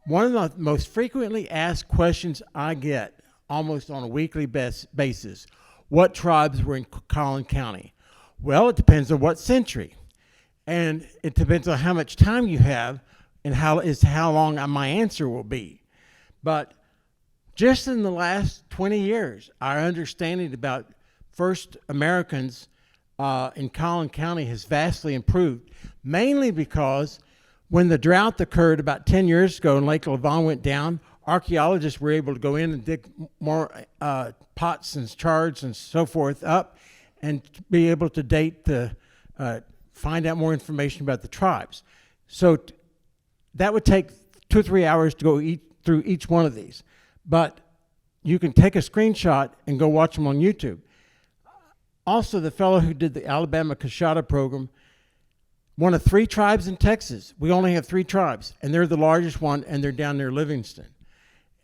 One of the most frequently asked questions I get almost on a weekly basis: what tribes were in Collin County? Well, it depends on what century, and it depends on how much time you have, and how long my answer will be. But just in the last 20 years, our understanding about first Americans in Collin County has vastly improved, mainly because when the drought occurred about 10 years ago and Lake Lavon went down, archaeologists were able to go in and dig more pots and shards and so forth up and be able to find out more information about the tribes. So that would take 2 or 3 hours to go through each one of these. But you can take a screenshot and go watch them on YouTube. Also, the fellow who did the Alabama Coshada program, one of 3 tribes in Texas. We only have 3 tribes, and they're the largest one, and they're down near Livingston.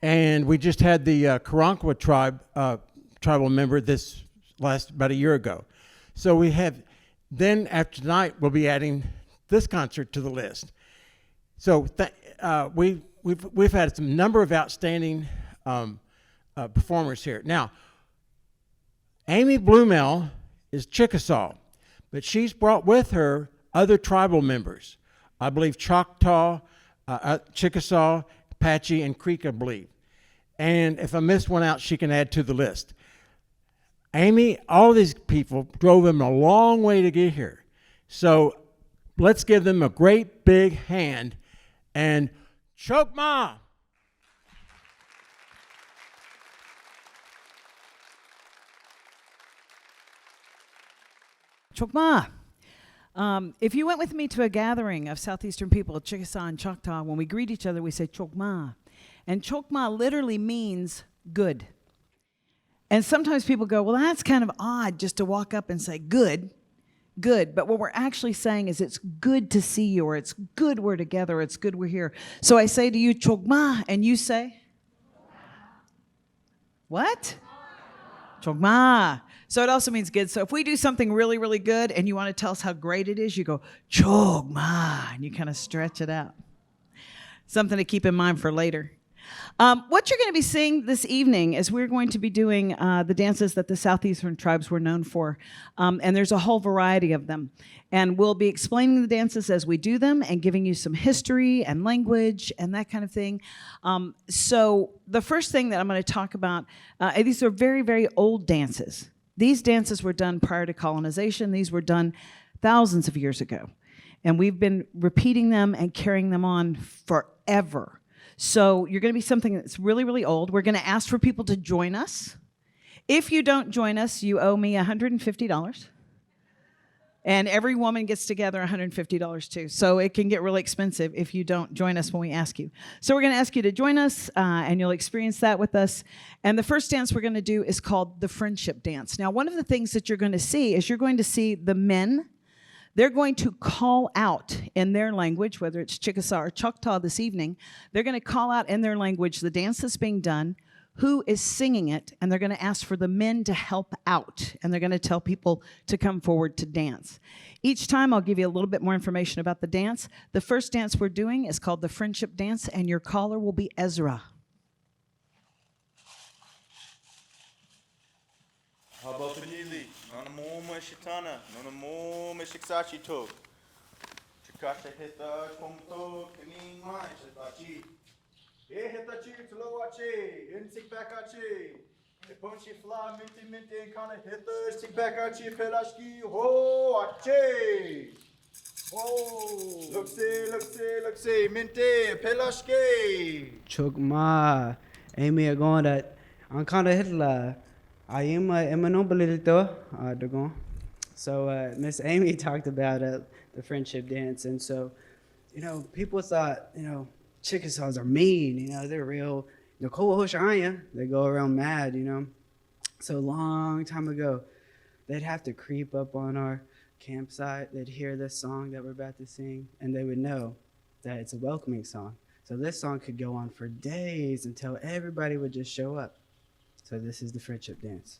And we just had the Karankawa tribal member about a year ago. So we have, then after tonight, we'll be adding this concert to the list. So we've had some number of outstanding performers here. Now, Amy Blumell is Chickasaw, but she's brought with her other tribal members. I believe Choctaw, Chickasaw, Apache, and Creek, I believe. And if I missed one out, she can add to the list. Amy, all these people drove them a long way to get here. So let's give them a great big hand. And Chokmah! Chokmah. If you went with me to a gathering of Southeastern people, Chickasaw and Choctaw, when we greet each other, we say Chokmah. And Chokmah literally means good. And sometimes people go, well, that's kind of odd just to walk up and say good. But what we're actually saying is it's good to see you, or it's good we're together, it's good we're here. So I say to you, Chokmah, and you say? What? Chokmah. So it also means good. So if we do something really, really good and you want to tell us how great it is, you go, Chokmah, and you kind of stretch it out. Something to keep in mind for later. What you're going to be seeing this evening is we're going to be doing the dances that the Southeastern tribes were known for. And there's a whole variety of them. And we'll be explaining the dances as we do them and giving you some history and language and that kind of thing. So the first thing that I'm going to talk about, these are very, very old dances. These dances were done prior to colonization. These were done thousands of years ago. And we've been repeating them and carrying them on forever. So you're going to be something that's really, really old. We're going to ask for people to join us. If you don't join us, you owe me $150. And every woman gets together $150 too. So it can get really expensive if you don't join us when we ask you. So we're going to ask you to join us, and you'll experience that with us. And the first dance we're going to do is called the Friendship Dance. Now, one of the things that you're going to see is you're going to see the men. They're going to call out in their language, whether it's Chickasaw or Choctaw this evening. They're going to call out in their language the dance that's being done, who is singing it, and they're going to ask for the men to help out, and they're going to tell people to come forward to dance. Each time I'll give you a little bit more information about the dance. The first dance we're doing is called the Friendship Dance, and your caller will be Ezra. Habapinili, Nanamu Shitana, Nanamu Meshiksachi Tok. Chikasha Heta, Komto, Kini Mai, Shitachi. Hetachi, Tulawachi, Insikbakachi. Punchi Fla, Minti, Kana Heta, Sikbakachi, Pelashki, Ho, Ache. Oh, look see, Minti, Pelashki. Chokmah, Amy agora, Ankara Hitler. I am a nobilito, Dagon. So Miss Amy talked about the friendship dance, and so, people thought, Chickasaws are mean, they're real, they go around mad, So a long time ago, they'd have to creep up on our campsite, they'd hear this song that we're about to sing, and they would know that it's a welcoming song. So this song could go on for days until everybody would just show up. So this is the friendship dance.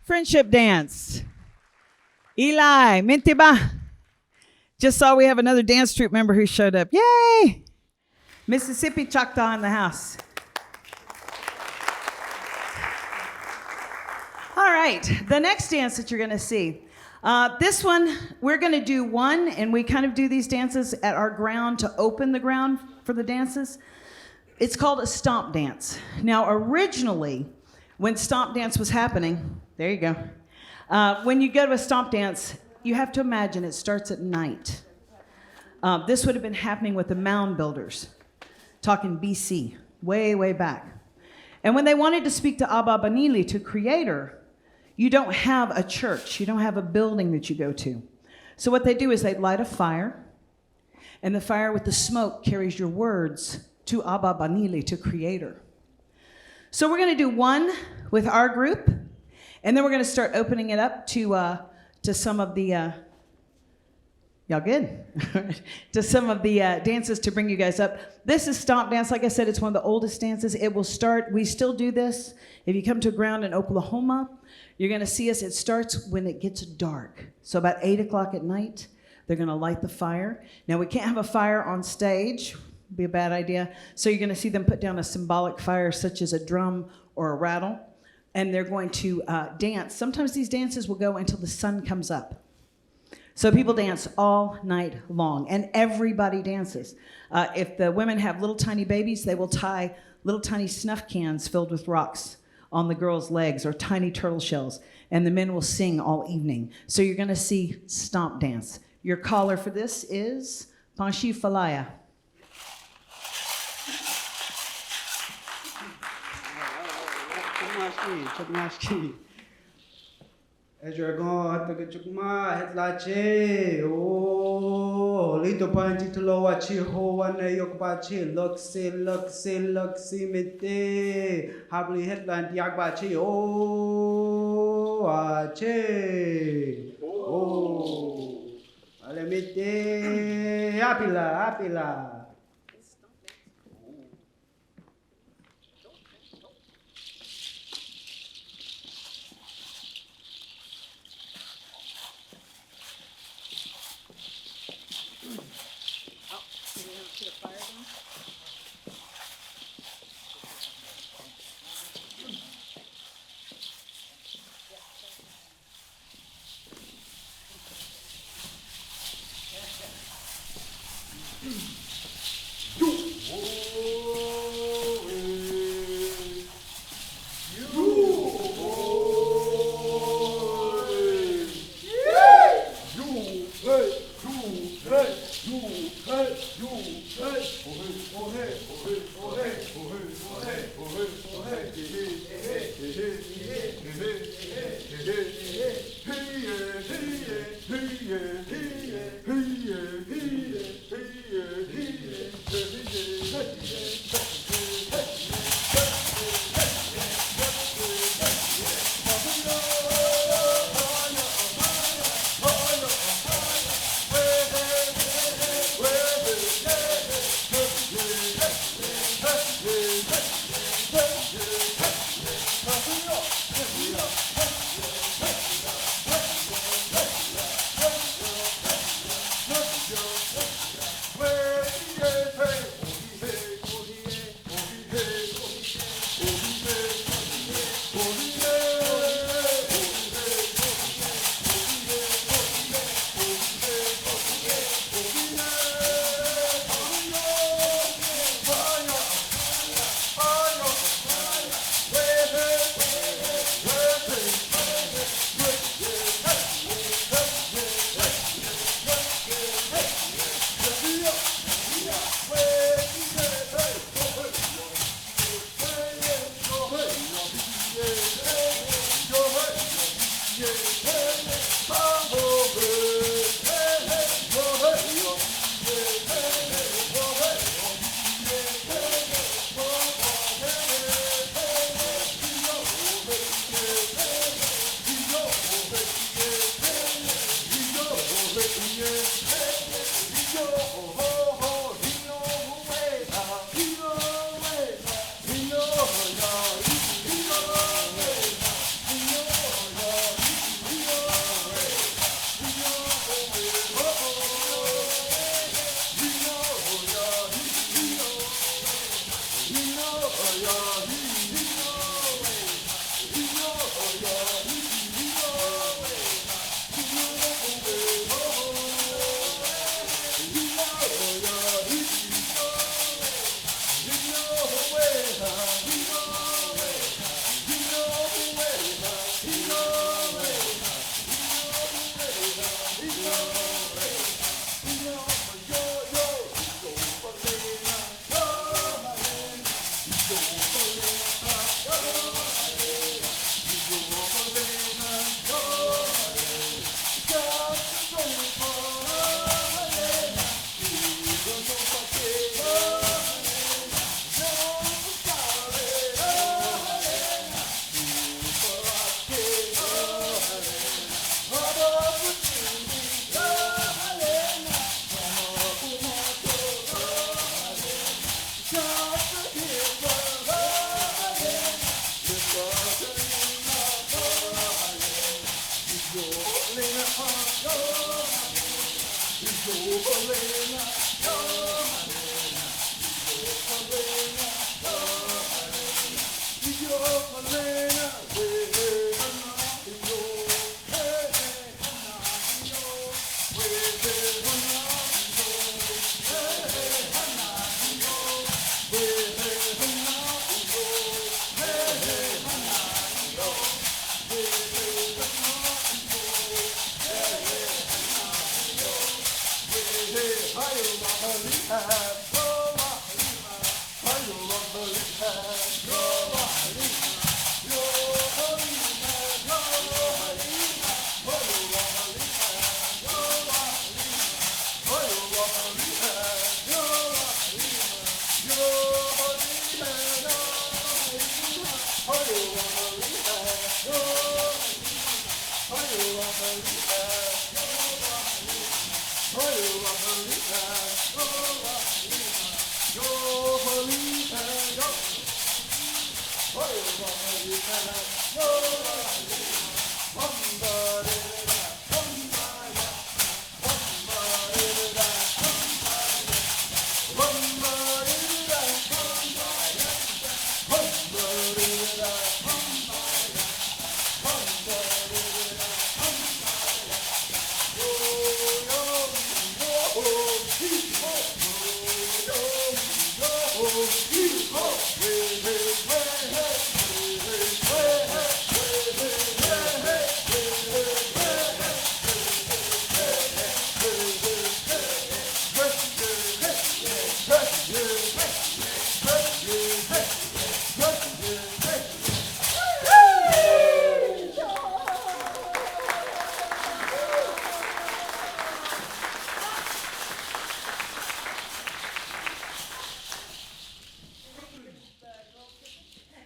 Friendship dance. Eli, Mintiba. Just saw we have another dance troupe member who showed up. Yay! Mississippi Choctaw in the house. All right, the next dance that you're going to see. This one, we're going to do one, and we kind of do these dances at our ground to open the ground for the dances. It's called a stomp dance. Now, originally, when stomp dance was happening, there you go. When you go to a stomp dance, you have to imagine it starts at night. This would have been happening with the mound builders, talking BC, way, way back. And when they wanted to speak to Abba Banili, to Creator, you don't have a church, you don't have a building that you go to. So what they do is they light a fire, and the fire with the smoke carries your words to Abba Banili, to Creator. So we're going to do one with our group, and then we're going to start opening it up to some of the y'all good? To some of the dances to bring you guys up. This is stomp dance. Like I said, it's one of the oldest dances. It will start, we still do this. If you come to a ground in Oklahoma, you're going to see us. It starts when it gets dark. So about 8 o'clock at night, they're going to light the fire. Now, we can't have a fire on stage. Be a bad idea. So you're going to see them put down a symbolic fire, such as a drum or a rattle, and they're going to dance. Sometimes these dances will go until the sun comes up. So people dance all night long, and everybody dances. If the women have little tiny babies, they will tie little tiny snuff cans filled with rocks on the girls' legs, or tiny turtle shells, and the men will sing all evening. So you're going to see stomp dance. Your caller for this is Panshi Falaya. Chukmaski. Edragon, Chukma, Hetlache, oh, Lito Panti Toloachi, Hoane Yokbachi, Luxi, Mete, Habli Hetland Yagbachi, oh, Ache, oh, Alemite, Apila.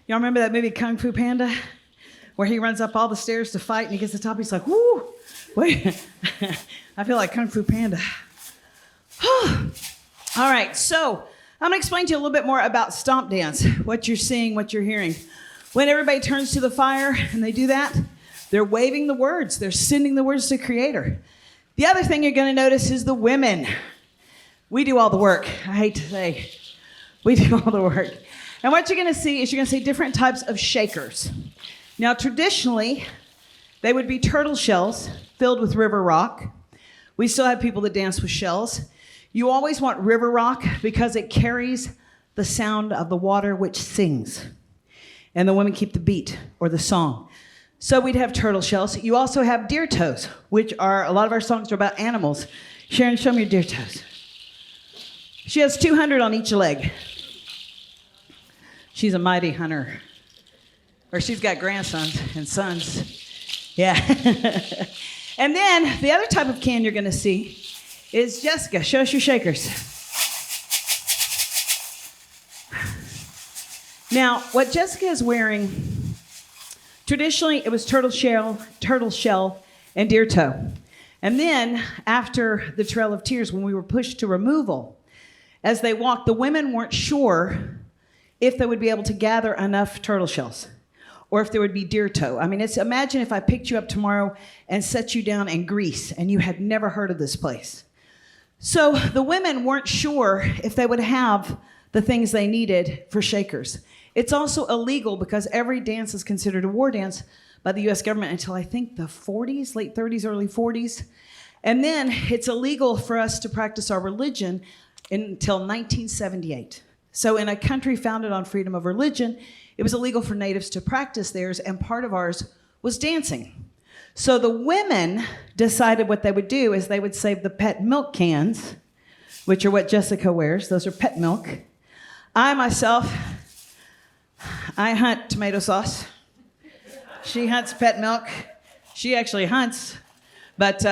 Y'all remember that movie Kung Fu Panda? Where he runs up all the stairs to fight and he gets to the top. He's like, whoo, wait. I feel like Kung Fu Panda. All right, so I'm going to explain to you a little bit more about stomp dance, what you're seeing, what you're hearing. When everybody turns to the fire and they do that, they're waving the words. They're sending the words to Creator. The other thing you're going to notice is the women. We do all the work. I hate to say, we do all the work. And what you're going to see is you're going to see different types of shakers. Now, traditionally, they would be turtle shells filled with river rock. We still have people that dance with shells. You always want river rock because it carries the sound of the water which sings. And the women keep the beat or the song. So we'd have turtle shells. You also have deer toes, which are, a lot of our songs are about animals. Sharon, show me your deer toes. She has 200 on each leg. She's a mighty hunter. Or she's got grandsons and sons. Yeah. And then the other type of can you're going to see is Jessica. Show us your shakers. Now, what Jessica is wearing, traditionally it was turtle shell, and deer toe. And then after the Trail of Tears, when we were pushed to removal, as they walked, the women weren't sure if they would be able to gather enough turtle shells or if there would be deer toe. I mean, imagine if I picked you up tomorrow and set you down in Greece and you had never heard of this place. So the women weren't sure if they would have the things they needed for shakers. It's also illegal because every dance is considered a war dance by the US government until I think the 40s, late 30s, early 40s. And then it's illegal for us to practice our religion until 1978. So in a country founded on freedom of religion, it was illegal for natives to practice theirs, and part of ours was dancing. So the women decided what they would do is they would save the pet milk cans, which are what Jessica wears. Those are pet milk. I myself, I hunt tomato sauce. She hunts pet milk. She actually hunts, but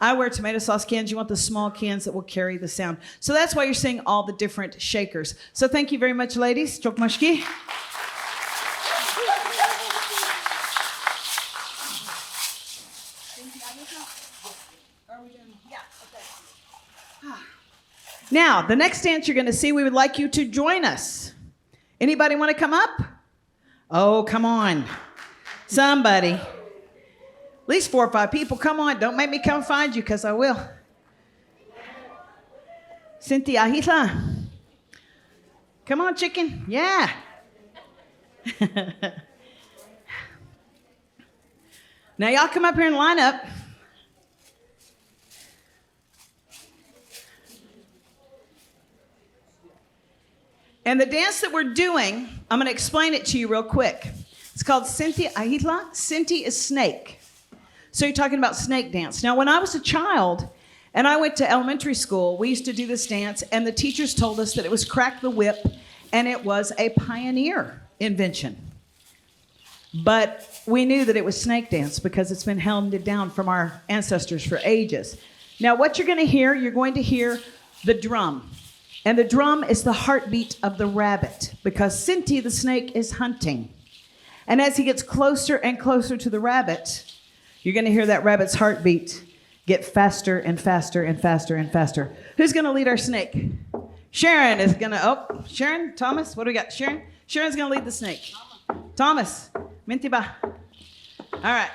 I wear tomato sauce cans. You want the small cans that will carry the sound. So that's why you're seeing all the different shakers. So thank you very much, ladies. Chokmashki. Now, the next dance you're going to see, we would like you to join us. Anybody want to come up? Oh, come on. Somebody. At least 4 or 5 people. Come on. Don't make me come find you because I will. Cynthia Ahitha. Come on, chicken. Yeah. Now, y'all come up here and line up. And the dance that we're doing, I'm going to explain it to you real quick. It's called Sinti Ahitla. Sinti is snake. So you're talking about snake dance. Now, when I was a child and I went to elementary school, we used to do this dance, and the teachers told us that it was crack the whip, and it was a pioneer invention. But we knew that it was snake dance because it's been handed down from our ancestors for ages. Now, what you're going to hear, you're going to hear the drum. And the drum is the heartbeat of the rabbit because Sinti, the snake, is hunting. And as he gets closer and closer to the rabbit, you're going to hear that rabbit's heartbeat get faster and faster and faster and faster. Who's going to lead our snake? Sharon is going to, Sharon, Thomas, what do we got? Sharon's going to lead the snake. Thomas, Mintiba. All right.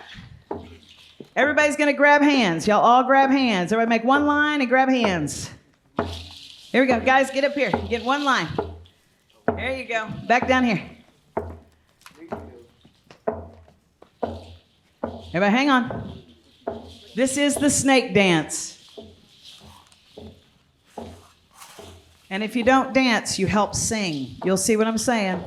Everybody's going to grab hands. Y'all all grab hands. Everybody make one line and grab hands. Here we go. Guys, get up here. Get one line. There you go. Back down here. Everybody, hang on. This is the snake dance. And if you don't dance, you help sing. You'll see what I'm saying.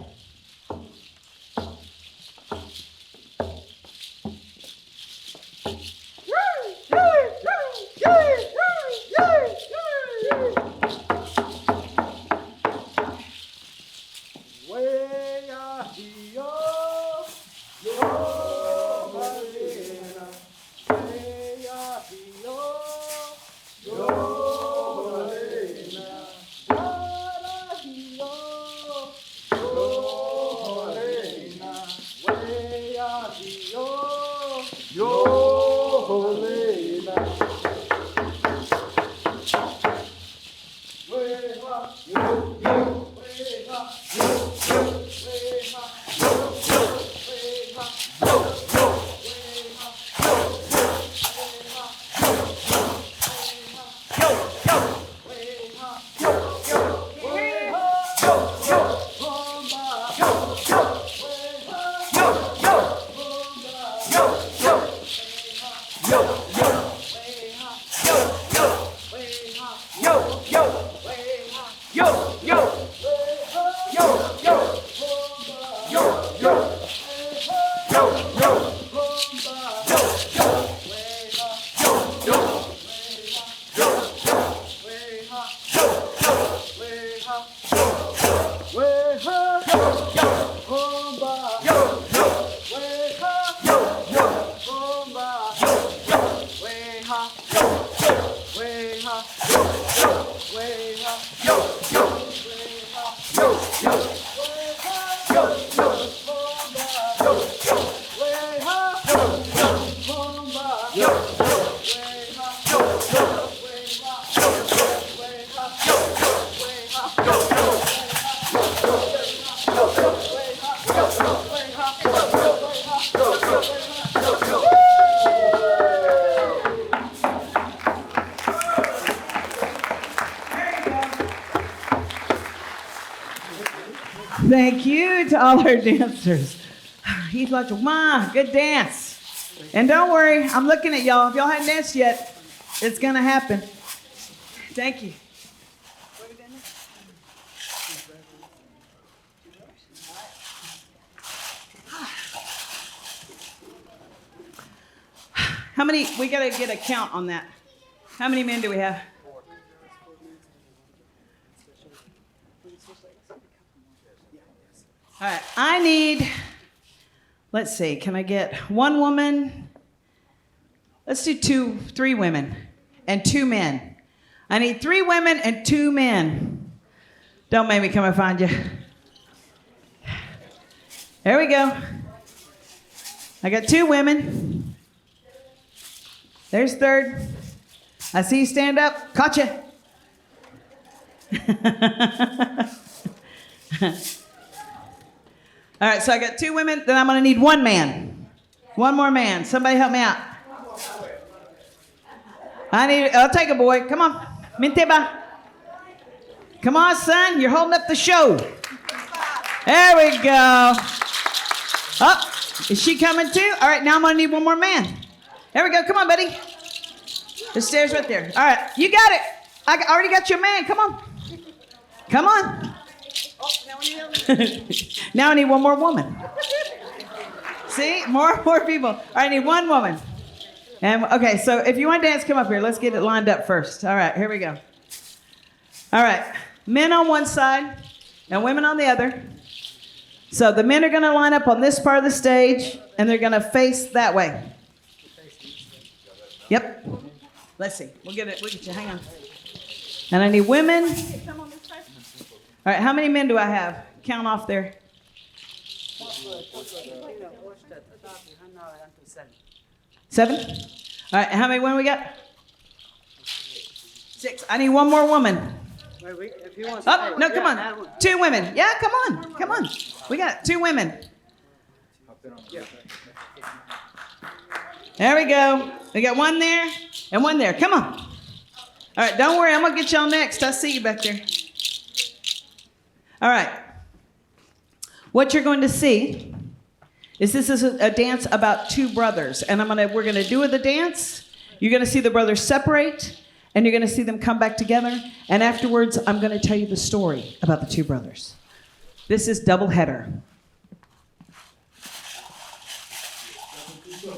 Thank you to all our dancers. He's like, Ma, good dance. And don't worry, I'm looking at y'all. If y'all haven't danced yet, it's going to happen. Thank you. How many, we got to get a count on that. How many men do we have? All right, I need, let's see, can I get one woman? Let's do three women and 2 men. I need 3 women and 2 men. Don't make me come and find you. There we go. I got 2 women. There's 3rd. I see you stand up. Caught you. All right, so I got 2 women, then I'm gonna need 1 man. 1 more man. Somebody help me out. I'll take a boy. Come on. Minteba. Come on, son. You're holding up the show. There we go. Oh, is she coming too? All right, now I'm gonna need 1 more man. There we go. Come on, buddy. The stairs right there. All right, you got it. I already got your man. Come on. Come on. Now I need 1 more woman. See, more people. All right, I need 1 woman. And okay, so if you want to dance, come up here. Let's get it lined up first. All right, here we go. All right, men on one side and women on the other. So the men are going to line up on this part of the stage, and they're going to face that way. Yep. Let's see. We'll get it. We'll get you. Hang on. And I need women. All right, how many men do I have? Count off there. 7? All right, how many women we got? 6. I need 1 more woman. If he wants Oh, no, come on. 2 women. Yeah, come on. Come on. We got 2 women. There we go. We got one there and one there. Come on. All right, don't worry. I'm going to get y'all next. I see you back there. All right. What you're going to see is this is a dance about two brothers. And we're going to do the dance. You're going to see the brothers separate. And you're going to see them come back together. And afterwards, I'm going to tell you the story about the two brothers. This is double header.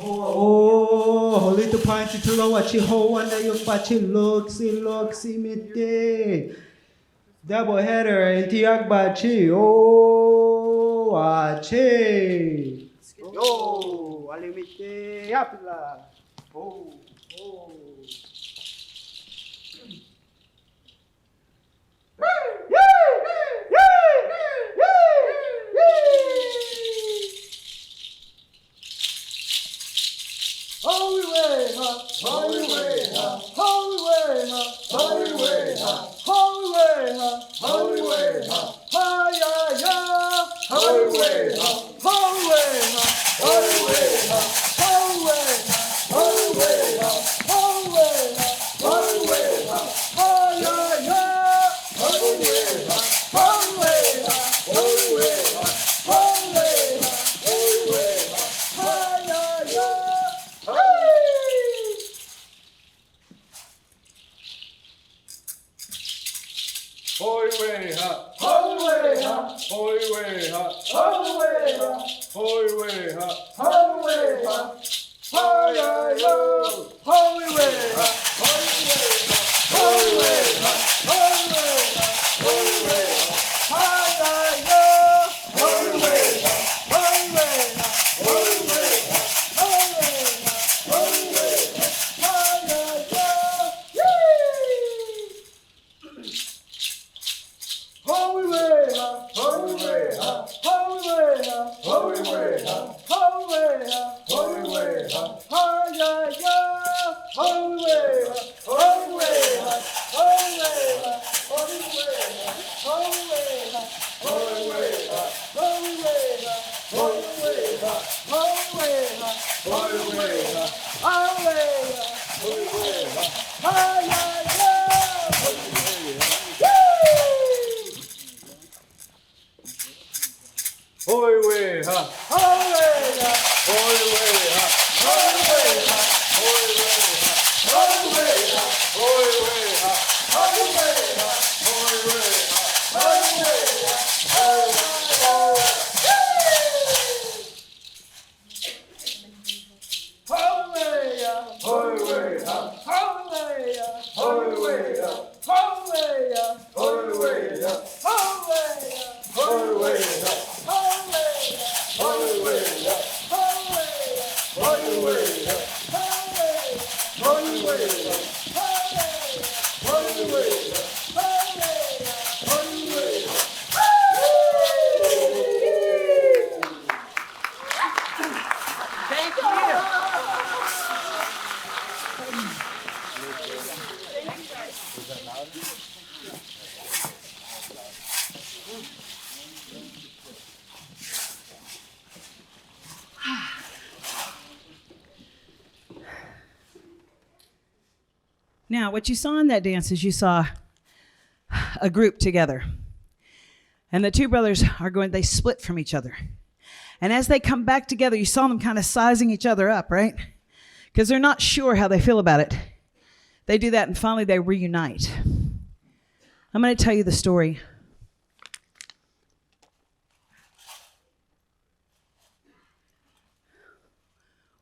Oh, holy to party to lo what you ho and you pachi look see me day. Double header and tiak bachi. Oh, ache. Yo, alimite yapla. Oh. Holy way, holy way, holy way, holy way, holy way, holy way, ha ya ya, holy way, holy way, holy way, holy way, holy way, holy way, holy way, ha ya ya, holy way, holy way, holy way, holy way, holy way, ha ya ya. Holy way, holy way, holy way, holy way, holy way, holy way, holy way, holy way, holy way, holy way, holy way, holy way, holy way, holy way, holy way, holy way, holy way, holy way, ha ya ya, holy way, holy way, holy way, holy way, holy way, holy way, holy way, holy way, holy way, holy way, holy way, ha ya ya. Holy way, holy way, holy way, holy way, holy way, holy way, holy way, holy way, holy way, holy Now, what you saw in that dance is you saw a group together. And the two brothers they split from each other. And as they come back together, you saw them kind of sizing each other up, right? Because they're not sure how they feel about it. They do that and finally they reunite. I'm going to tell you the story.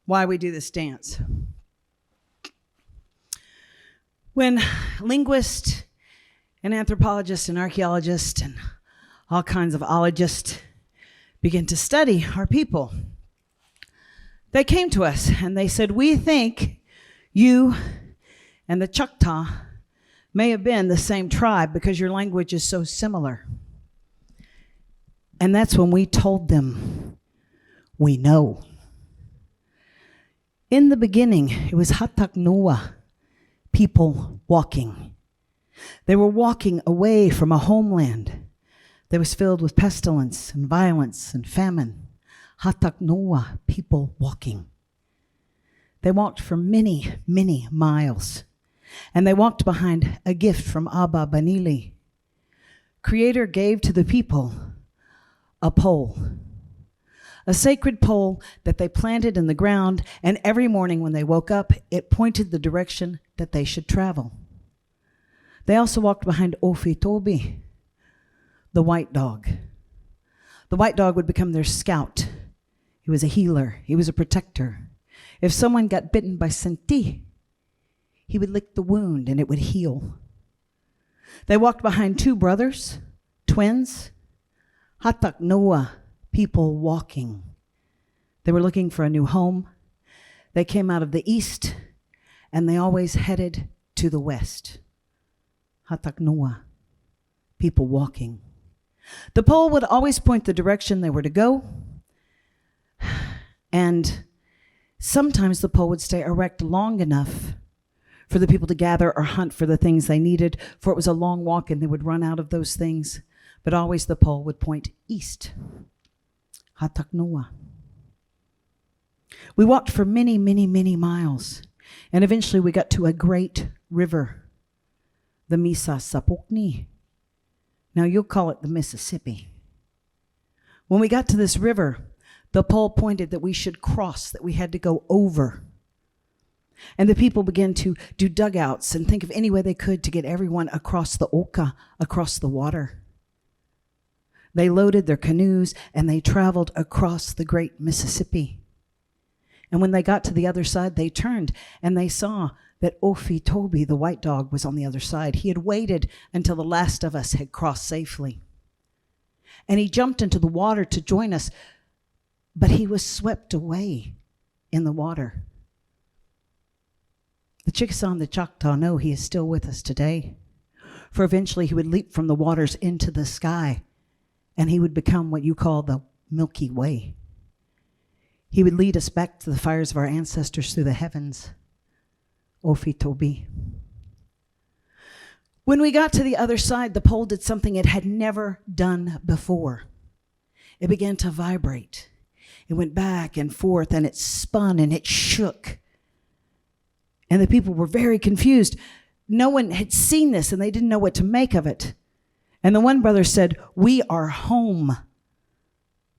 Why we do this dance. When linguists and anthropologists and archaeologists and all kinds of ologists begin to study our people, they came to us and they said, we think you and the Choctaw may have been the same tribe because your language is so similar. And that's when we told them, we know. In the beginning, it was Hataknoa, people walking. They were walking away from a homeland that was filled with pestilence and violence and famine. Hatak Noa, people walking. They walked for many, many miles. And they walked behind a gift from Abba Banili. Creator gave to the people a pole. A sacred pole that they planted in the ground, and every morning when they woke up, it pointed the direction that they should travel. They also walked behind Ofi Tobi, the white dog. The white dog would become their scout. He was a healer. He was a protector. If someone got bitten by Senti, he would lick the wound and it would heal. They walked behind two brothers, twins, Hatak Noa, people walking. They were looking for a new home. They came out of the east, and they always headed to the west. Hatak Noa, people walking. The pole would always point the direction they were to go, and sometimes the pole would stay erect long enough for the people to gather or hunt for the things they needed, for it was a long walk and they would run out of those things. But always the pole would point east. Hatak Noa. We walked for many, many, many miles, and eventually we got to a great river, the Misa Sapokni. Now you'll call it the Mississippi. When we got to this river, the pole pointed that we should cross, that we had to go over. And the people began to do dugouts and think of any way they could to get everyone across the Oka, across the water. They loaded their canoes and they traveled across the great Mississippi. And when they got to the other side, they turned and they saw that Ofi Tobi, the white dog, was on the other side. He had waited until the last of us had crossed safely. And he jumped into the water to join us, but he was swept away in the water. The Chickasaw and the Choctaw know he is still with us today, for eventually he would leap from the waters into the sky, and he would become what you call the Milky Way. He would lead us back to the fires of our ancestors through the heavens. Ofi Tobi. When we got to the other side, the pole did something it had never done before. It began to vibrate. It went back and forth, and it spun and it shook. And the people were very confused. No one had seen this, and they didn't know what to make of it. And the one brother said, "We are home."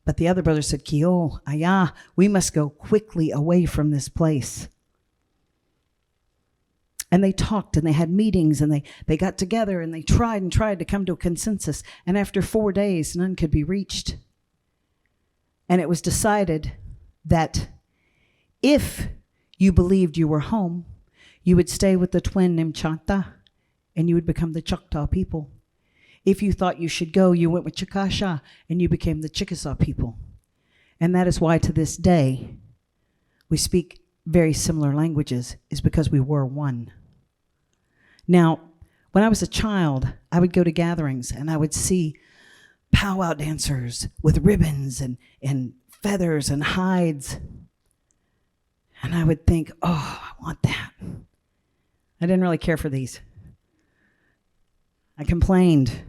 But the other brother said, "Kio, aya, we must go quickly away from this place." And they talked and they had meetings and they got together and they tried to come to a consensus. And after 4 days, none could be reached. And it was decided that if you believed you were home, you would stay with the twin named Chanta and you would become the Choctaw people. If you thought you should go, you went with Chikasha and you became the Chickasaw people. And that is why to this day we speak very similar languages, is because we were one. Now, when I was a child, I would go to gatherings and I would see powwow dancers with ribbons and feathers and hides. And I would think, oh, I want that. I didn't really care for these. I complained.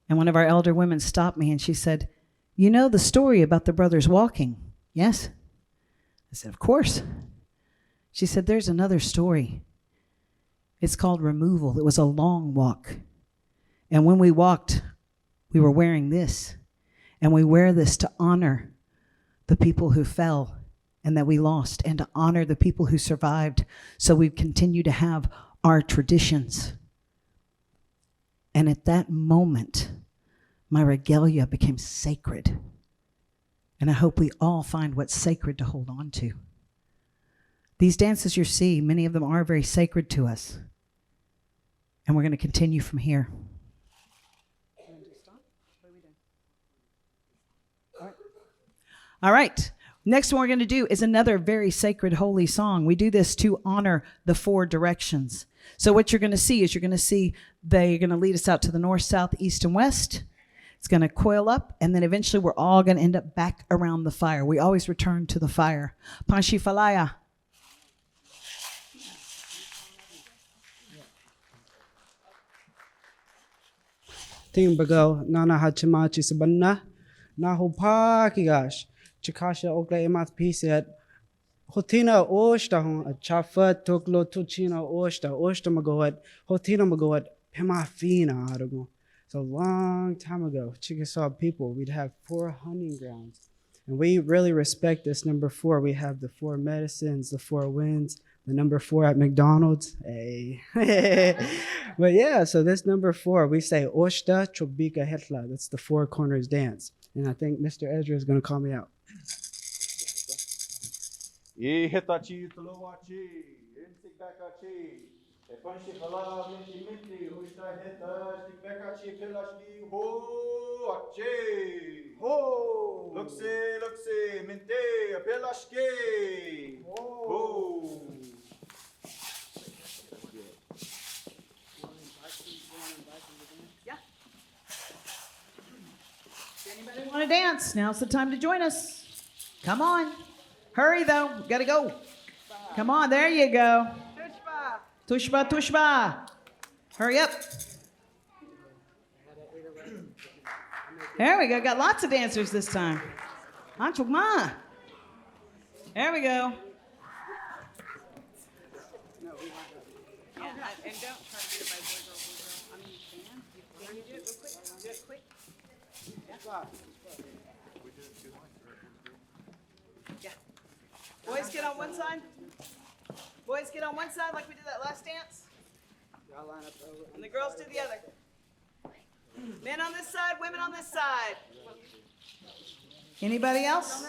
And one of our elder women stopped me and she said, "You know the story about the brothers walking, yes?" I said, "Of course." She said, "There's another story. It's called removal. It was a long walk. And when we walked, we were wearing this. And we wear this to honor the people who fell and that we lost, and to honor the people who survived, so we continue to have our traditions." And at that moment, my regalia became sacred. And I hope we all find what's sacred to hold on to. These dances you see, many of them are very sacred to us. And we're going to continue from here. All right. Next one we're going to do is another very sacred, holy song. We do this to honor the 4 directions. So what you're going to see is they're going to lead us out to the north, south, east, and west. It's going to coil up, and then eventually we're all going to end up back around the fire. We always return to the fire. Panshifalaya. Ting bago nana hachimachi sabanna Nahupa kigash. Chikasha okle emat piset. Hotina oshta hon a chafa tuklo tuchina oshta magoat. Hotina magoat pemafina arago. So a long time ago, Chickasaw people, we'd have 4 hunting grounds. And we really respect this number 4. We have the 4 medicines, the 4 winds, the number 4 at McDonald's. Hey. But yeah, so this number 4, we say Oshta Chobika Hetla. That's the 4 corners dance. And I think Mr. Ezra is going to call me out. Ye hitachi tuluachi, intikbakachi. Epanshi hala minti minti, hushta hita, stikbakachi pilashki ho achi. Ho! Luxi, minti, pilashki. Ho! Anybody want to dance? Now's the time to join us. Come on. Hurry, though. Gotta go. Come on. There you go. Tushba, tushba. Hurry up. There we go. Got lots of dancers this time. Anchugma. There we go. And don't try to do it by boy, girl, boy, girl. I mean, you can. Can you do it real quick? Do it quick. Yeah. Boys, get on one side. Boys, get on one side like we did that last dance. And the girls do the other. Men on this side, women on this side. Anybody else?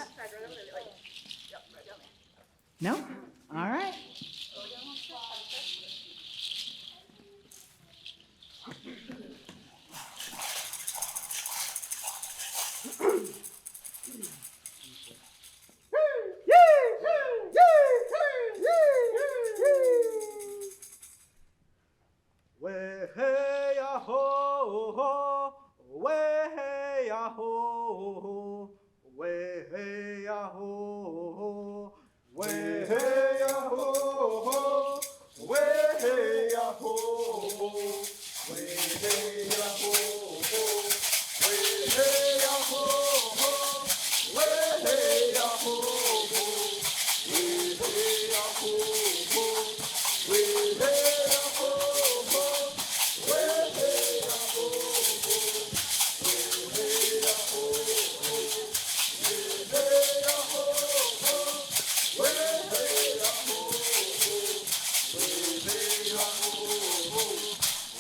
No? All right.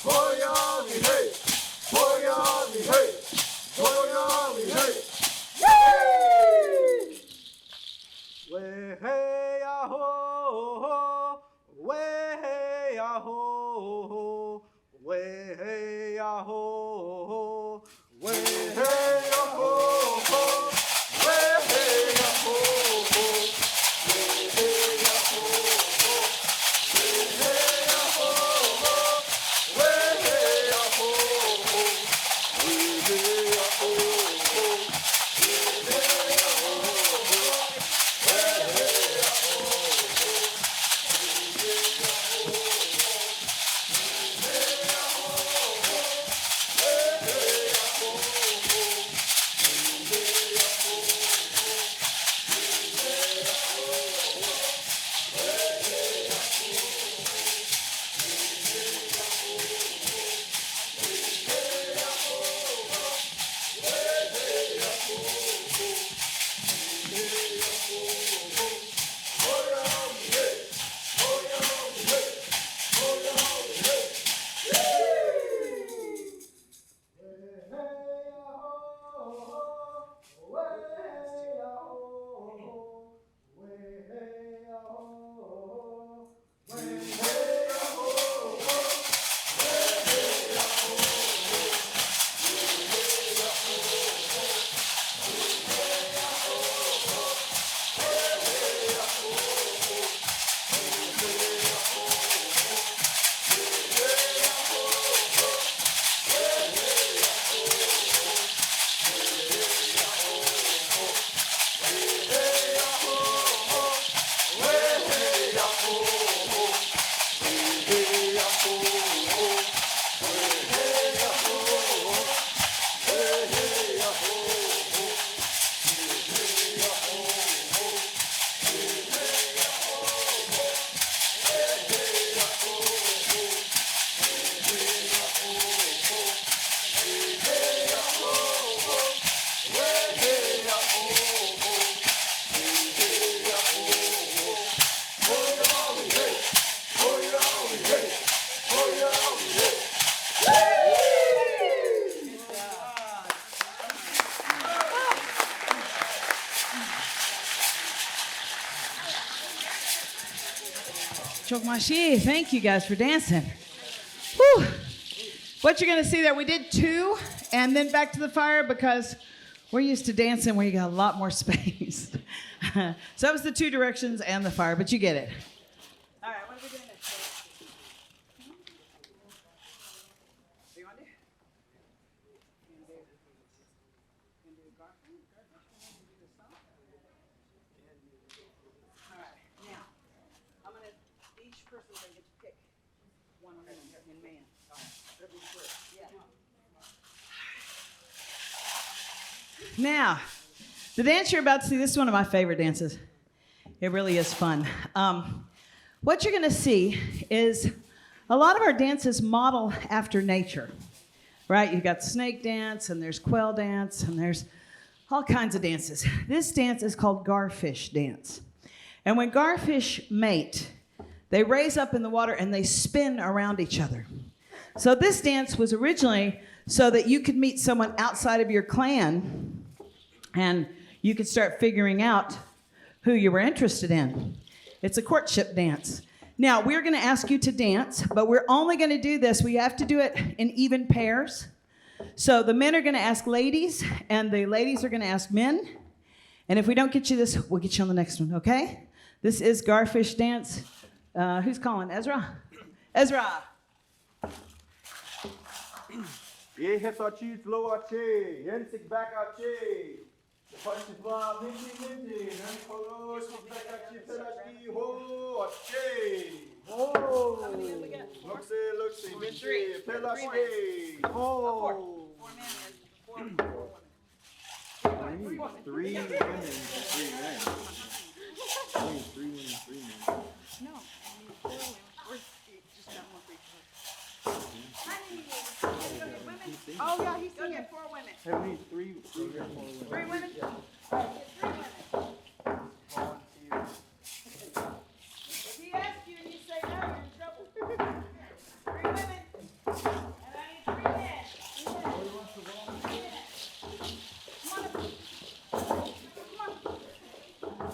Hoya, hey, hoya. Chokmashi, thank you guys for dancing. Whew. What you're going to see there, we did 2 and then back to the fire because we're used to dancing where you got a lot more space. So that was the 2 directions and the fire, but you get it. All right, what are we doing next? What do you want to do? All right, now, I'm going to, each person is going to get to pick one man in man. Now, the dance you're about to see, this is one of my favorite dances. It really is fun. What you're going to see is a lot of our dances model after nature, right? You've got snake dance, and there's quail dance, and there's all kinds of dances. This dance is called garfish dance. And when garfish mate, they raise up in the water and they spin around each other. So this dance was originally so that you could meet someone outside of your clan and you could start figuring out who you were interested in. It's a courtship dance. Now, we're going to ask you to dance, but we're only going to do this. We have to do it in even pairs. So the men are going to ask ladies, and the ladies are going to ask men. And if we don't get you this, we'll get you on the next one, okay? This is garfish dance. Who's calling? Ezra? Ezra. Ye hitachi tloachi, yensik bakachi. Pashva minti minti, nankolos bakachi pelachi ho achi. Oh. How many have we got? 4? Luxi, minti, 3. pelachi. 4 Oh. men and 4 women. 3 women, 3 men. 3 women, 3 men. No, I mean 4 women. Or just got one for each other. Oh yeah, he's gonna get 4 women. Have we 3 or 4 women? 3 women? All right, get 3 women. If he asks you and you say no, you're in trouble. 3 women. And I need 3 men. Come on up. Come on.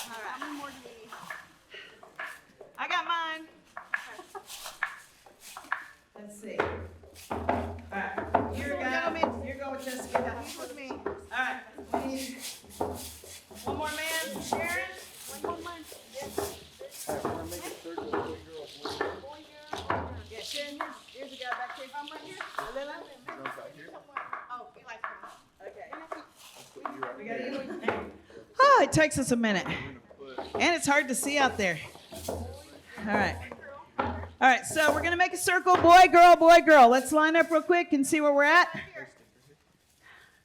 How many more do we need? I got mine. Let's see. All right. You're going with Jessica. He's with me. All right. We need one more man. Sharon. One more man. Yes. Yeah, Sharon. Here's the guy back here. I'm right here. Lila. Oh, Eli's coming. Okay. We got you. Oh, it takes us a minute. And it's hard to see out there. All right. All right, so we're going to make a circle. Boy, girl, boy, girl. Let's line up real quick and see where we're at.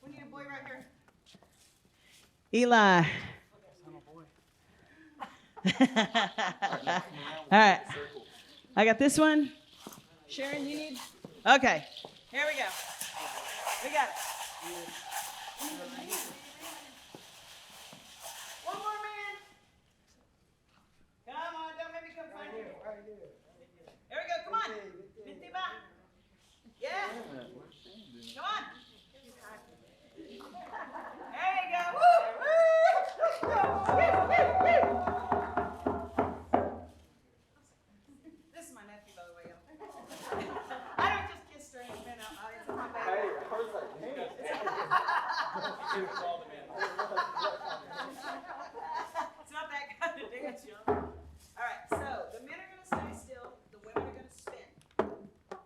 We need a boy right here. Eli. All right. I got this one. Sharon, you need? Okay. Here we go. We got it. One more man. Come on, don't make me come find you. Here we go. Come on. Minti ba? Yeah. Come on. There you go. Woo! This is my nephew, by the way, y'all. I don't just kiss strange men out. It's my baby. Hey, how's that dance? It's not that kind of dance, y'all. All right, so the men are going to stay still. The women are going to spin.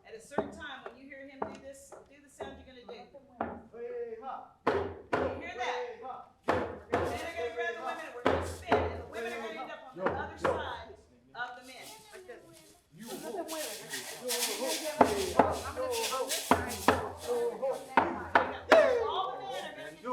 At a certain time, when you hear him do this, do the sound you're going to do. You hear that? The men are going to grab the women, and we're going to spin, and the women are going to end up on the other side of the men. Like this. All the men are going to get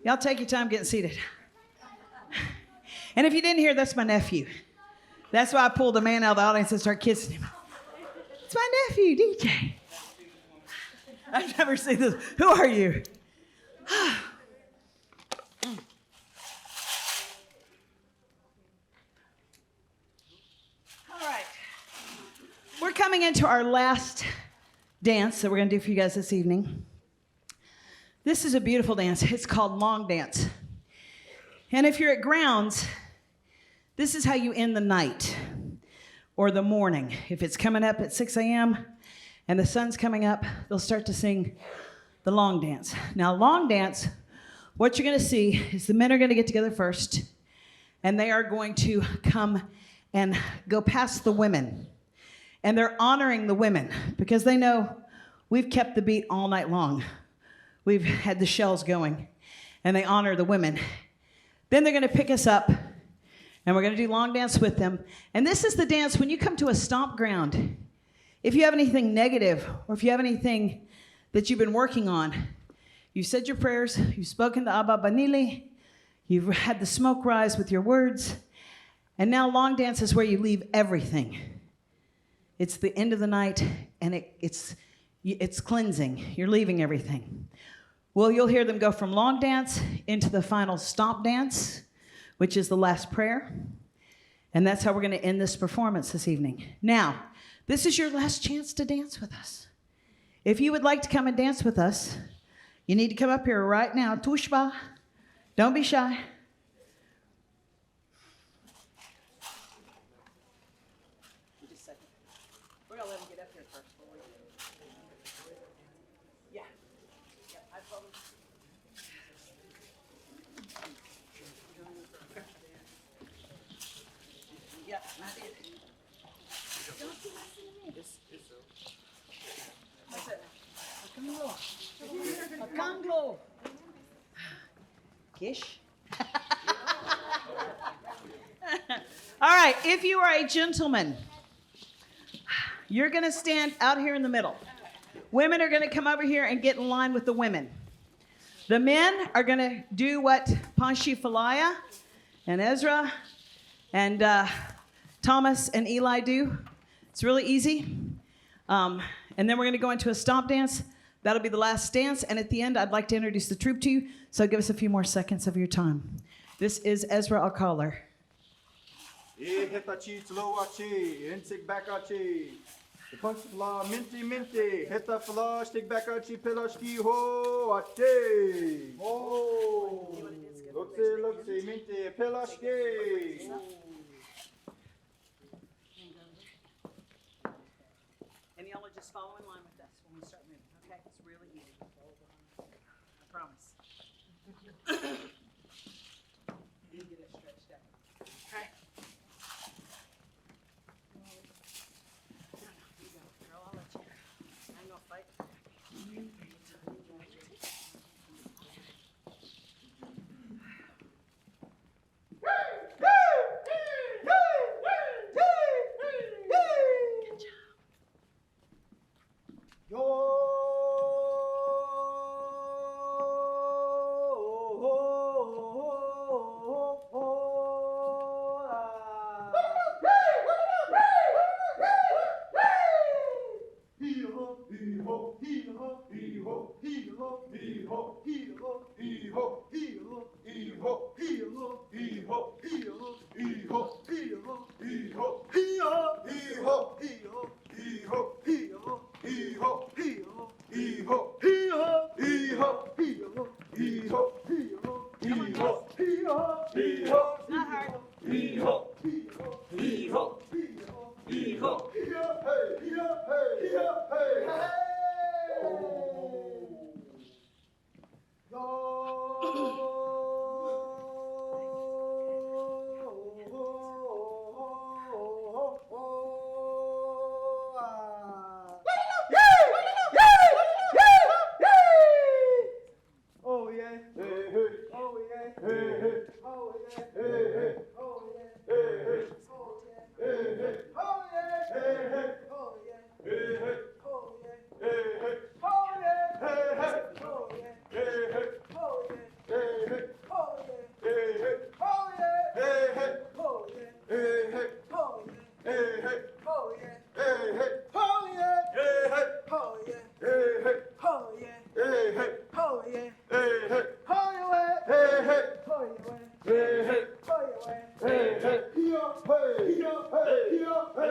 Y'all take your time getting seated. And if you didn't hear, that's my nephew. That's why I pulled the man out of the audience and started kissing him. It's my nephew, DJ. I've never seen this. Who are you? All right. We're coming into our last dance that we're going to do for you guys this evening. This is a beautiful dance. It's called Long Dance. And if you're at Grounds, this is how you end the night or the morning. If it's coming up at 6 a.m. and the sun's coming up, they'll start to sing the long dance. Now, long dance, what you're going to see is the men are going to get together first, and they are going to come and go past the women. And they're honoring the women because they know we've kept the beat all night long. We've had the shells going, and they honor the women. Then they're going to pick us up, and we're going to do long dance with them. And this is the dance when you come to a stomp ground. If you have anything negative, or if you have anything that you've been working on, you've said your prayers, you've spoken to Abba Banili, you've had the smoke rise with your words, and now long dance is where you leave everything. It's the end of the night, and it's cleansing. You're leaving everything. Well, you'll hear them go from long dance into the final stomp dance, which is the last prayer. And that's how we're going to end this performance this evening. Now, this is your last chance to dance with us. If you would like to come and dance with us, you need to come up here right now. Tushba. Don't be shy. We're going to let them get up here first. Yeah. I told them. Yeah, I did. Don't you listen to me. That's it. Anglo. Kish. All right, if you are a gentleman, you're going to stand out here in the middle. Women are going to come over here and get in line with the women. The men are going to do what Panshi Falaya and Ezra and Thomas and Eli do. It's really easy. And then we're going to go into a stomp dance. That'll be the last dance. And at the end, I'd like to introduce the troupe to you. So give us a few more seconds of your time. This is Ezra Alcalar. Heta chi tloa chi, insig back chi. The punch fla minty minty, heta fla stick back chi pelashki ho achi. Oh, look see minty pelashki. And y'all are just follow in line with us when we start moving, okay? It's really easy. I promise. You get it stretched out. Okay? You go. Girl, I'll let you. I ain't gonna fight. Good job. Not hard. Oh yeah, hey hey, oh yeah, hey hey, oh yeah, hey hey, oh yeah, hey hey, oh yeah, hey hey, oh yeah, hey hey, oh yeah, hey hey, oh yeah, hey hey, oh yeah, hey hey, oh yeah, hey hey, oh yeah, hey hey, oh yeah, hey hey, oh yeah, hey hey, oh yeah, hey hey, oh yeah, hey hey, oh yeah, hey hey, oh yeah, hey hey, oh yeah, hey hey, oh yeah, hey hey, oh yeah. Hey hey, ho your way. Hey hey, ho your way. Hey hey, ho your way. Hey hey, yo hey, yo hey, yo hey.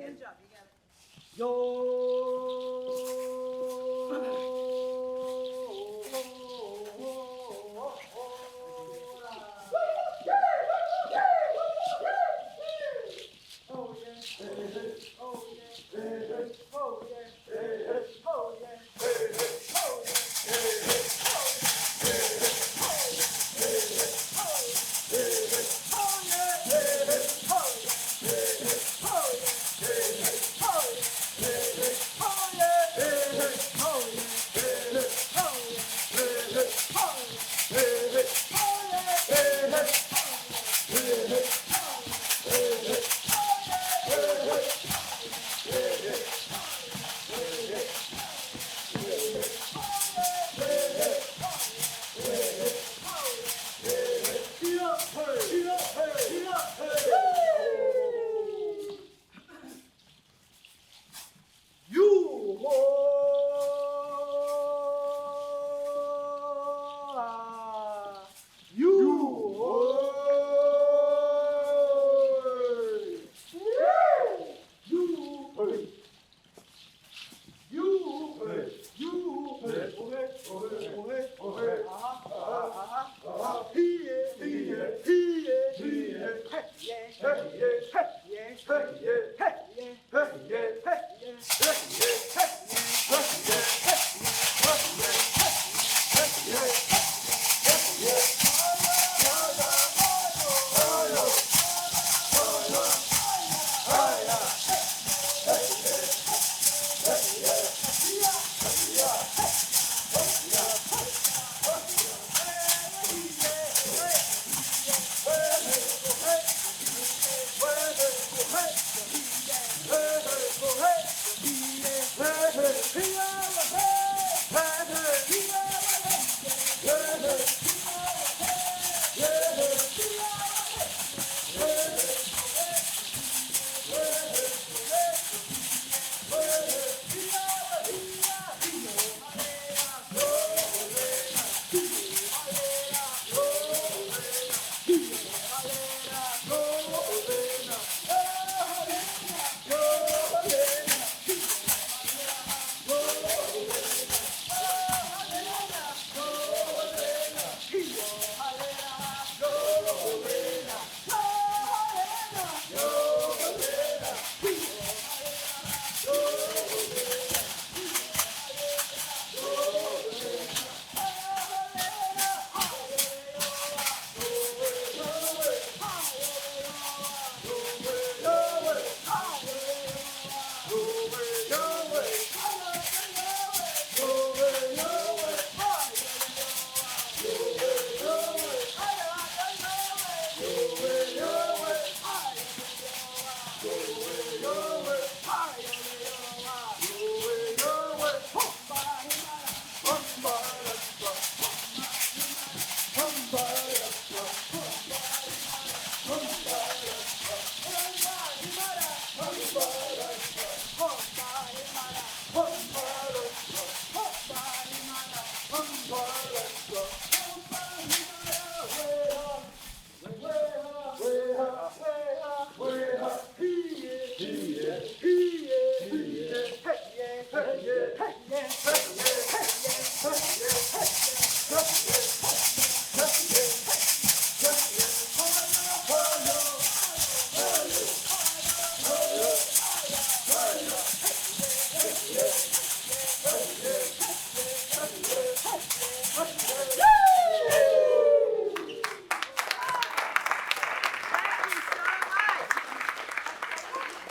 Good job. You got it.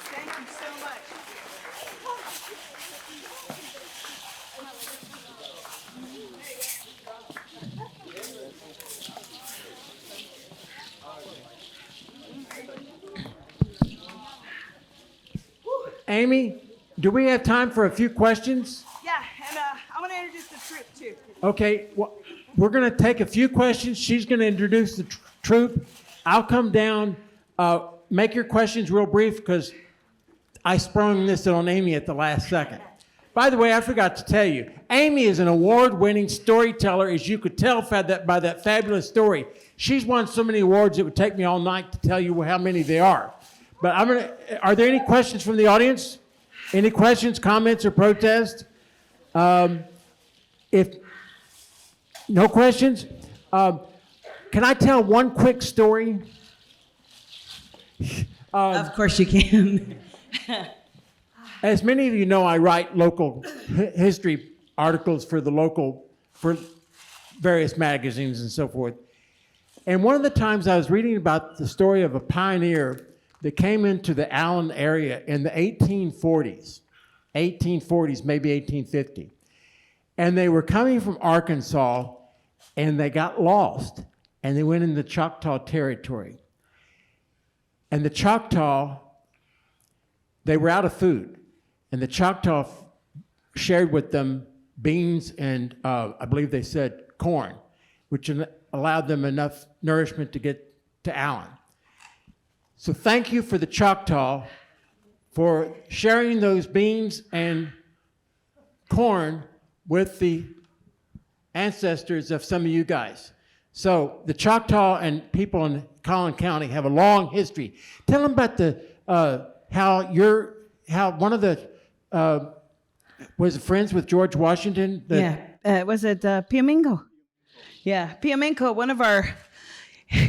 Thank you so much. Amy, do we have time for a few questions? Yeah, and I want to introduce the troop too. Okay, well, we're going to take a few questions. She's going to introduce the troop. I'll come down. Make your questions real brief because I sprung this on Amy at the last second. By the way, I forgot to tell you, Amy is an award-winning storyteller, as you could tell by that fabulous story. She's won so many awards it would take me all night to tell you how many they are. But are there any questions from the audience? Any questions, comments, or protests? If no questions, can I tell one quick story? Of course you can. As many of you know, I write local history articles for various magazines and so forth. And one of the times I was reading about the story of a pioneer that came into the Allen area in the 1840s, maybe 1850. And they were coming from Arkansas, and they got lost, and they went into Choctaw territory. And the Choctaw, they were out of food, and the Choctaw shared with them beans and I believe they said corn, which allowed them enough nourishment to get to Allen. So thank you for the Choctaw for sharing those beans and corn with the ancestors of some of you guys. So the Choctaw and people in Collin County have a long history. Tell them about how one of the was friends with George Washington. Was it Piamengo? Yeah, Piamengo, one of our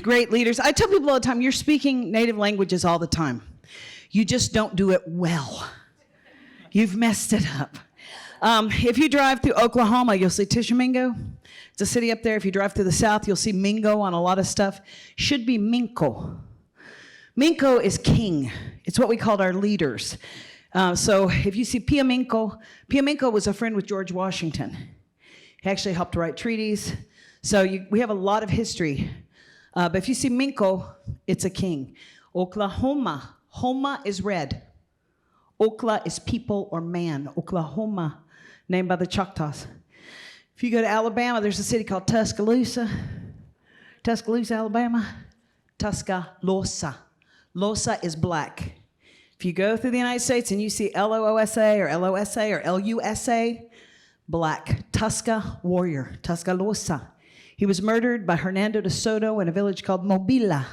great leaders. I tell people all the time, you're speaking native languages all the time. You just don't do it well. You've messed it up. If you drive through Oklahoma, you'll see Tishomingo. It's a city up there. If you drive through the south, you'll see Mingo on a lot of stuff. Should be Minko. Minko is king. It's what we called our leaders. So if you see Piamengo was a friend with George Washington. He actually helped write treaties. So we have a lot of history. But if you see Minko, it's a king. Oklahoma. Homa is red. Okla is people or man. Oklahoma, named by the Choctaws. If you go to Alabama, there's a city called Tuscaloosa. Tuscaloosa, Alabama. Tuscaloosa. Losa is black. If you go through the United States and you see L-O-O-S-A or L-O-S-A or L-U-S-A, black. Tusca warrior. Tuscaloosa. He was murdered by Hernando de Soto in a village called Mobile.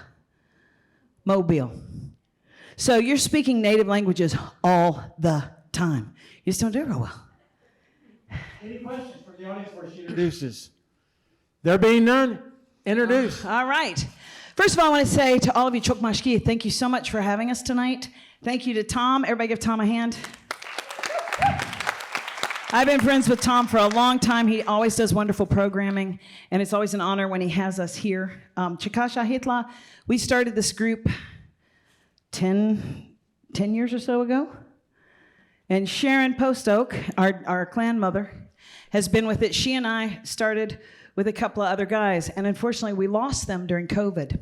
So you're speaking native languages all the time. You just don't do it real well. Any questions from the audience before she introduces? There being none, introduce. All right. First of all, I want to say to all of you, Chokmashki, thank you so much for having us tonight. Thank you to Tom. Everybody give Tom a hand. I've been friends with Tom for a long time. He always does wonderful programming, and it's always an honor when he has us here. Chikasha Hitla, we started this group 10 years or so ago. And Sharon Postoak, our clan mother, has been with it. She and I started with a couple of other guys, and unfortunately we lost them during COVID.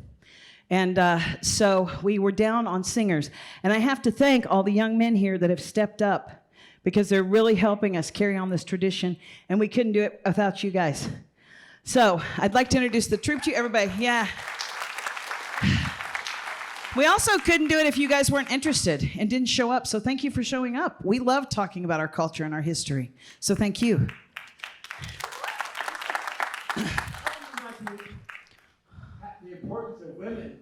And so we were down on singers. And I have to thank all the young men here that have stepped up because they're really helping us carry on this tradition. And we couldn't do it without you guys. So I'd like to introduce the troop to you. Everybody, yeah. We also couldn't do it if you guys weren't interested and didn't show up. So thank you for showing up. We love talking about our culture and our history. So thank you. The importance of women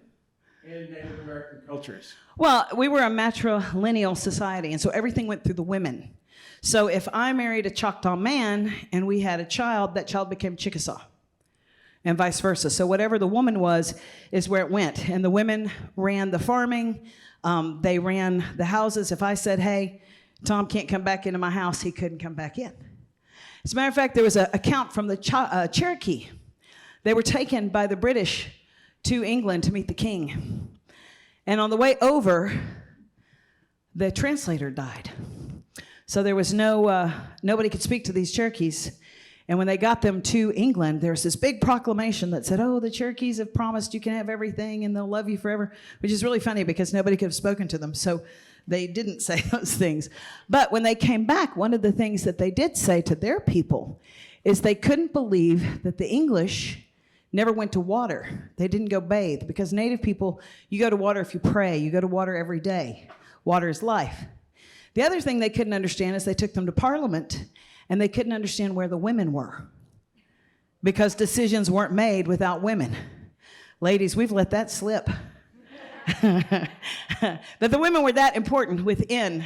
in Native American cultures. Well, we were a matrilineal society, and so everything went through the women. So if I married a Choctaw man and we had a child, that child became Chickasaw, and vice versa. So whatever the woman was is where it went. And the women ran the farming. They ran the houses. If I said, hey, Tom can't come back into my house, he couldn't come back in. As a matter of fact, there was an account from the Cherokee. They were taken by the British to England to meet the king. And on the way over, the translator died. So there was nobody could speak to these Cherokees. And when they got them to England, there was this big proclamation that said, oh, the Cherokees have promised you can have everything and they'll love you forever, which is really funny because nobody could have spoken to them. So they didn't say those things. But when they came back, one of the things that they did say to their people is they couldn't believe that the English never went to water. They didn't go bathe because Native people, you go to water if you pray. You go to water every day. Water is life. The other thing they couldn't understand is they took them to Parliament and they couldn't understand where the women were because decisions weren't made without women. Ladies, we've let that slip. That the women were that important within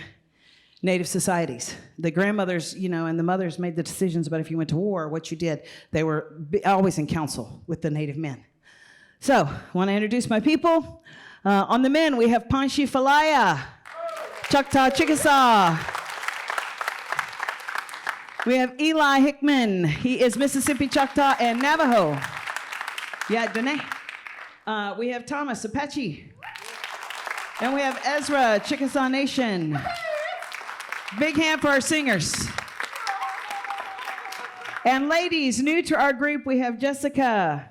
Native societies. The grandmothers, and the mothers made the decisions about if you went to war, what you did. They were always in council with the Native men. So, I want to introduce my people. On the men, we have Panshi Falaya, Choctaw Chickasaw. We have Eli Hickman. He is Mississippi Choctaw and Navajo. Yeah, Dene. We have Thomas Apache. And we have Ezra, Chickasaw Nation. Big hand for our singers. And ladies, new to our group, we have Jessica.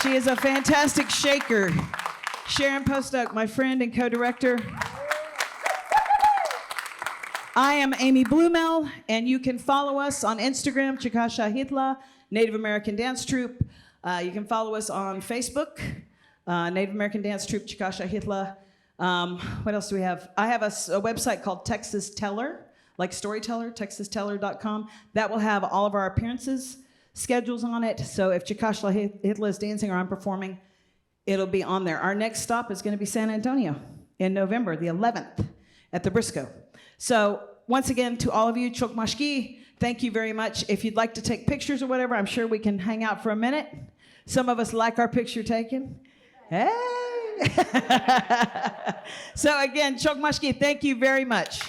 She is a fantastic shaker. Sharon Postock, my friend and co-director. I am Amy Blumel, and you can follow us on Instagram, Chikasha Hitla, Native American Dance Troupe. You can follow us on Facebook, Native American Dance Troupe, Chikasha Hitla. What else do we have? I have a website called Texas Teller, like Storyteller, texasteller.com. That will have all of our appearances, schedules on it. So if Chikasha Hitla is dancing or I'm performing, it'll be on there. Our next stop is going to be San Antonio in November, the 11th, at the Briscoe. So once again, to all of you, Chokmashki, thank you very much. If you'd like to take pictures or whatever, I'm sure we can hang out for a minute. Some of us like our picture taken. Hey! So again, Chokmashki, thank you very much.